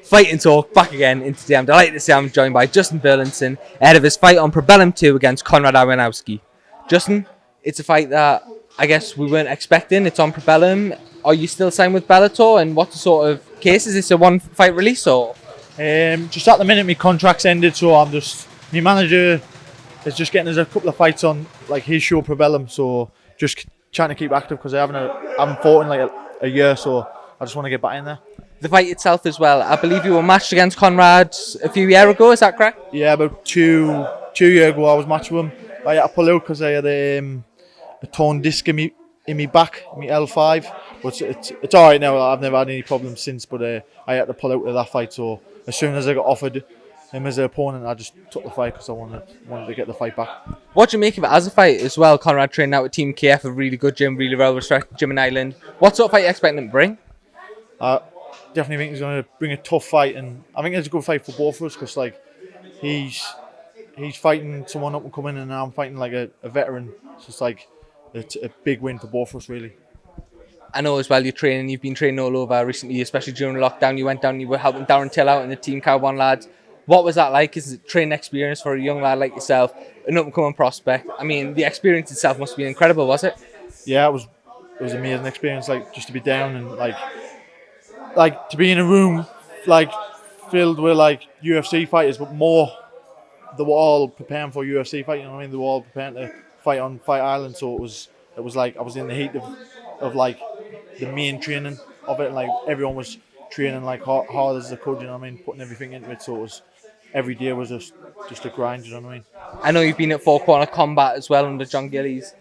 Fight and Talk back again, and today I'm delighted to say I'm joined by Justin Burlinson ahead of his fight on Probellum 2 against Konrad Iwanowski. Justin, it's a fight that I guess we weren't expecting. It's on Probellum. Are you still signed with Bellator, and what sort of case is this, a one fight release or? Just at the minute my contract's ended, so my manager is just getting us a couple of fights on like his show Probellum, so just trying to keep active because I haven't fought in like a year, so I just want to get back in there. The fight itself as well, I believe you were matched against Conrad a few years ago, is that correct? Yeah, about two years ago I was matched with him. I had to pull out because I had a torn disc in my back, my L5, but it's alright now. I've never had any problems since, but I had to pull out of that fight, so as soon as I got offered him as an opponent, I just took the fight because I wanted to get the fight back. What do you make of it as a fight as well? Conrad trained out with Team KF, a really good gym, really well respected gym in Ireland. What sort of fight are you expecting him to bring? Definitely think he's going to bring a tough fight, and I think it's a good fight for both of us because like he's fighting someone up and coming, and I'm fighting like a veteran. So it's like it's a big win for both of us, really. I know as well you've been training all over recently, especially during lockdown. You went down, you were helping Darren Till out and the Team Kaobon lads. What was that like? Is it a training experience for a young lad like yourself, an up and coming prospect? I mean, the experience itself must have been incredible, was it? Yeah, it was an amazing experience. Like just to be down and like to be in a room like filled with like UFC fighters, but more they were all preparing for a UFC fight. You know what I mean? They were all preparing to fight on Fight Island, so it was like I was in the heat of like the main training of it, and like everyone was training like hard as they could. You know what I mean? Putting everything into it, so it was every day was just a grind. You know what I mean? I know you've been at Four Corner Combat as well under John Gillies.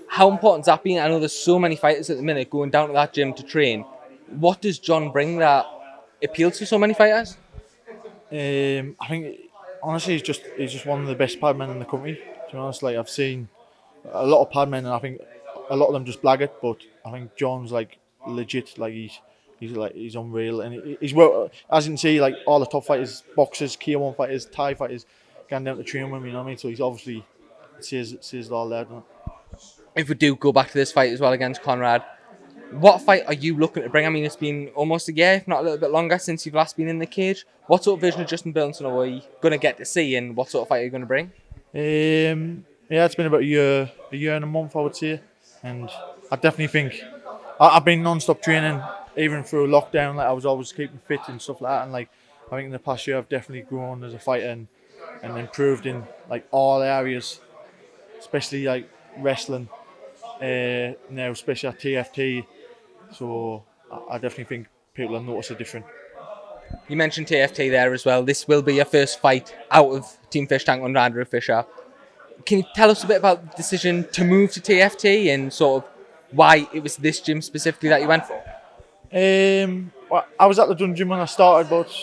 How important has that been? I know there's so many fighters at the minute going down to that gym to train. What does John bring that appeals to so many fighters? I think honestly he's just one of the best padmen in the country. To be honest, like I've seen a lot of padmen, and I think a lot of them just blag it, but I think John's like legit. Like he's unreal, and he's worked, as you can see, like all the top fighters, boxers, K1 fighters, Thai fighters, going down to train with him. You know what I mean? So he's obviously sees it all there. Doesn't it? If we do go back to this fight as well against Conrad, what fight are you looking to bring? I mean, it's been almost a year, if not a little bit longer, since you've last been in the cage. What sort of vision of Justin Burlinson are we going to get to see, and what sort of fight are you going to bring? Yeah, it's been about a year and a month, I would say, and I definitely think I've been non-stop training, even through lockdown. Like I was always keeping fit and stuff like that, and like I think in the past year I've definitely grown as a fighter and improved in like all areas, especially like wrestling. Now, especially at TFT. So I definitely think people have noticed a difference. You mentioned TFT there as well. This will be your first fight out of Team Fish Tank under Andrew Fisher. Can you tell us a bit about the decision to move to TFT and sort of why it was this gym specifically that you went for? Well, I was at the Dun gym when I started, but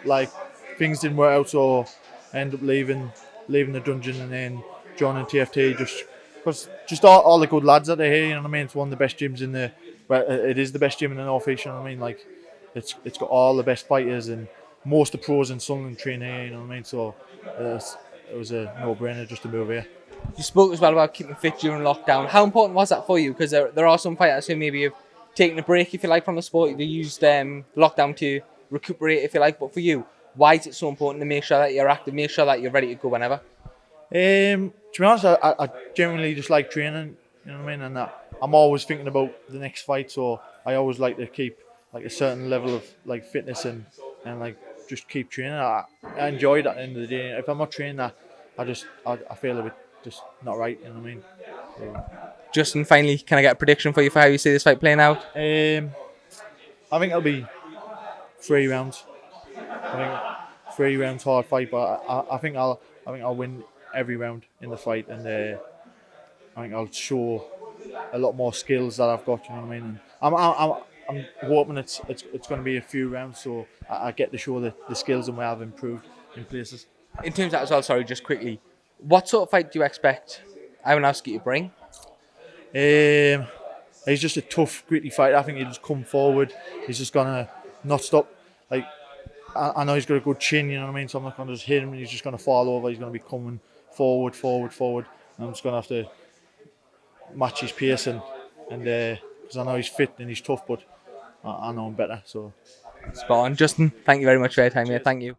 like things didn't work out, so I ended up leaving the dungeon and then joining TFT because all the good lads that are here. You know what I mean? It's one of the best gyms in the. Well, it is the best gym in the North East. You know what I mean? Like, it's got all the best fighters and most of the pros in Sunderland train here. You know what I mean? So it was a no-brainer just to move here. You spoke as well about keeping fit during lockdown. How important was that for you? Because there are some fighters who maybe have taken a break, if you like, from the sport. They used lockdown to recuperate, if you like. But for you, why is it so important to make sure that you're active, make sure that you're ready to go whenever? To be honest, I generally just like training. You know what I mean? And I'm always thinking about the next fight, so I always like to keep like a certain level of like fitness and like just keep training. I enjoy it at the end of the day. If I'm not training, I feel a bit just not right. You know what I mean? So. Justin, finally, can I get a prediction for you for how you see this fight playing out? I think it'll be 3 rounds. I think 3 rounds hard fight, but I think I'll win every round in the fight, and I think I'll show a lot more skills that I've got. You know what I mean? And I'm hoping it's going to be a few rounds, so I get to show the skills and where I've improved in places. In terms of that as well, sorry, just quickly, what sort of fight do you expect Iwanowski to bring? He's just a tough, gritty fighter. I think he'll just come forward. He's just gonna not stop. Like I know he's got a good chin, you know what I mean. So I'm not gonna just hit him and he's just gonna fall over. He's gonna be coming forward. And I'm just gonna have to match his pace and because I know he's fit and he's tough, but I know him better. So Spot on. Justin, thank you very much for your time here. Thank you.